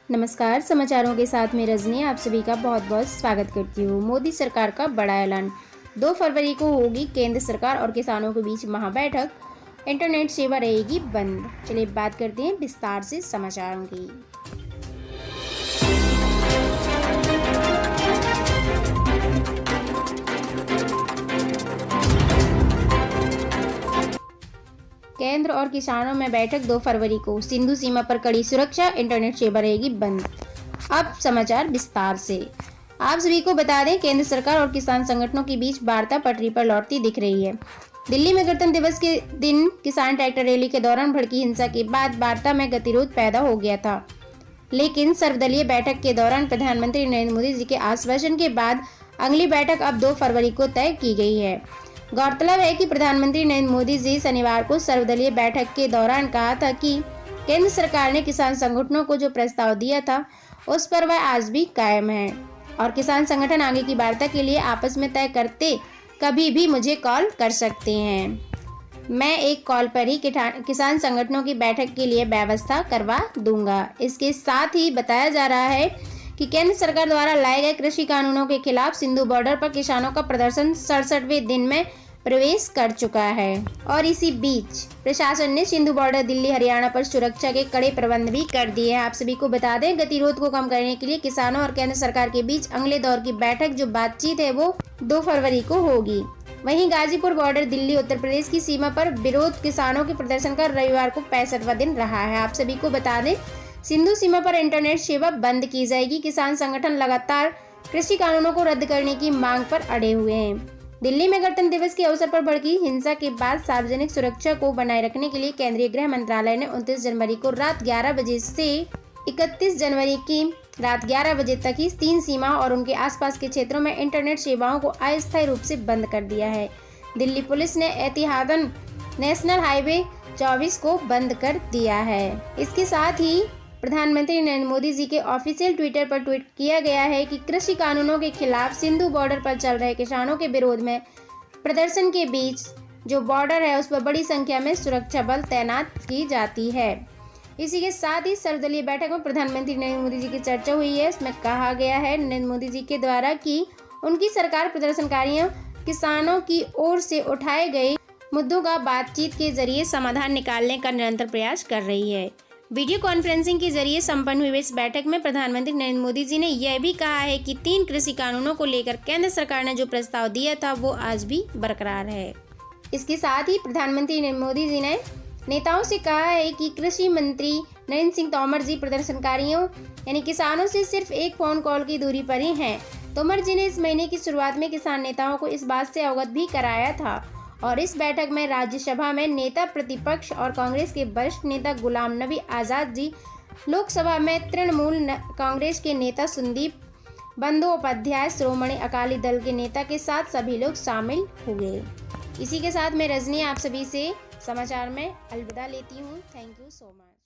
नमस्कार, समाचारों के साथ मैं रजनी आप सभी का बहुत बहुत स्वागत करती हूँ। मोदी सरकार का बड़ा ऐलान। 2 फरवरी को होगी केंद्र सरकार और किसानों के बीच महाबैठक। इंटरनेट सेवा रहेगी बंद। चलिए बात करते हैं विस्तार से समाचारों की। केंद्र और किसानों में बैठक 2 फरवरी को। सिंधु सीमा पर कड़ी सुरक्षा, इंटरनेट सेवा रहेगी बंद। अब समाचार विस्तार से। आप सभी को बता दें, केंद्र सरकार और किसान संगठनों के बीच वार्ता पटरी पर लौटती दिख रही है। दिल्ली में गणतंत्र दिवस के दिन किसान ट्रैक्टर रैली के दौरान भड़की हिंसा के बाद वार्ता में गतिरोध पैदा हो गया था, लेकिन सर्वदलीय बैठक के दौरान प्रधानमंत्री नरेंद्र मोदी जी के आश्वासन के बाद अगली बैठक अब 2 फरवरी को तय की गई है। गौरतलब है कि प्रधानमंत्री नरेंद्र मोदी जी शनिवार को सर्वदलीय बैठक के दौरान कहा था कि केंद्र सरकार ने किसान संगठनों को जो प्रस्ताव दिया था उस पर वह आज भी कायम है और किसान संगठन आगे की वार्ता के लिए आपस में तय करते कभी भी मुझे कॉल कर सकते हैं। मैं एक कॉल पर ही किसान संगठनों की बैठक के लिए व्यवस्था करवा दूंगा। इसके साथ ही बताया जा रहा है कि केंद्र सरकार द्वारा लाए गए कृषि कानूनों के खिलाफ सिंधु बॉर्डर पर किसानों का प्रदर्शन 67वें दिन में प्रवेश कर चुका है और इसी बीच प्रशासन ने सिंधु बॉर्डर दिल्ली हरियाणा पर सुरक्षा के कड़े प्रबंध भी कर दिए हैं। आप सभी को बता दें, गतिरोध को कम करने के लिए किसानों और केंद्र सरकार के बीच अगले दौर की बैठक जो बातचीत है वो 2 फरवरी को होगी। वहीं गाजीपुर बॉर्डर दिल्ली उत्तर प्रदेश की सीमा पर विरोध किसानों के प्रदर्शन का रविवार को 65वां दिन रहा है। आप सभी को बता दें, सिंधु सीमा पर इंटरनेट सेवा बंद की जाएगी। किसान संगठन लगातार कृषि कानूनों को रद्द करने की मांग पर अड़े हुए हैं। दिल्ली में गणतंत्र दिवस के अवसर पर भड़की हिंसा के बाद सार्वजनिक सुरक्षा को बनाए रखने के लिए केंद्रीय गृह मंत्रालय ने 29 जनवरी को रात 11 बजे से 31 जनवरी की रात 11 बजे तक ही 3 सीमा और उनके आसपास के क्षेत्रों में इंटरनेट सेवाओं को अस्थायी रूप से बंद कर दिया है। दिल्ली पुलिस ने एहतियातन नेशनल हाईवे 24 को बंद कर दिया है। इसके साथ ही प्रधानमंत्री नरेंद्र मोदी जी के ऑफिशियल ट्विटर पर ट्वीट किया गया है कि कृषि कानूनों के खिलाफ सिंधु बॉर्डर पर चल रहे किसानों के विरोध में प्रदर्शन के बीच जो बॉर्डर है उस पर बड़ी संख्या में सुरक्षा बल तैनात की जाती है। इसी के साथ ही सर्वदलीय बैठक में प्रधानमंत्री नरेंद्र मोदी जी की चर्चा हुई है। इसमें कहा गया है नरेंद्र मोदी जी के द्वारा कि उनकी सरकार प्रदर्शनकारियों किसानों की ओर से उठाए गए मुद्दों का बातचीत के जरिए समाधान निकालने का निरंतर प्रयास कर रही है। वीडियो कॉन्फ्रेंसिंग के जरिए संपन्न हुई इस बैठक में प्रधानमंत्री नरेंद्र मोदी जी ने यह भी कहा है कि 3 कृषि कानूनों को लेकर केंद्र सरकार ने जो प्रस्ताव दिया था वो आज भी बरकरार है। इसके साथ ही प्रधानमंत्री नरेंद्र मोदी जी ने नेताओं से कहा है कि कृषि मंत्री नरेंद्र सिंह तोमर जी प्रदर्शनकारियों यानी किसानों से सिर्फ एक फोन कॉल की दूरी पर ही हैं। तोमर जी ने इस महीने की शुरुआत में किसान नेताओं को इस बात से अवगत भी कराया था और इस बैठक में राज्यसभा में नेता प्रतिपक्ष और कांग्रेस के वरिष्ठ नेता गुलाम नबी आज़ाद जी, लोकसभा में तृणमूल कांग्रेस के नेता सुदीप बंदोपाध्याय, श्रोमणी अकाली दल के नेता के साथ सभी लोग शामिल हुए। इसी के साथ मैं रजनी आप सभी से समाचार में अलविदा लेती हूँ। Thank you so much.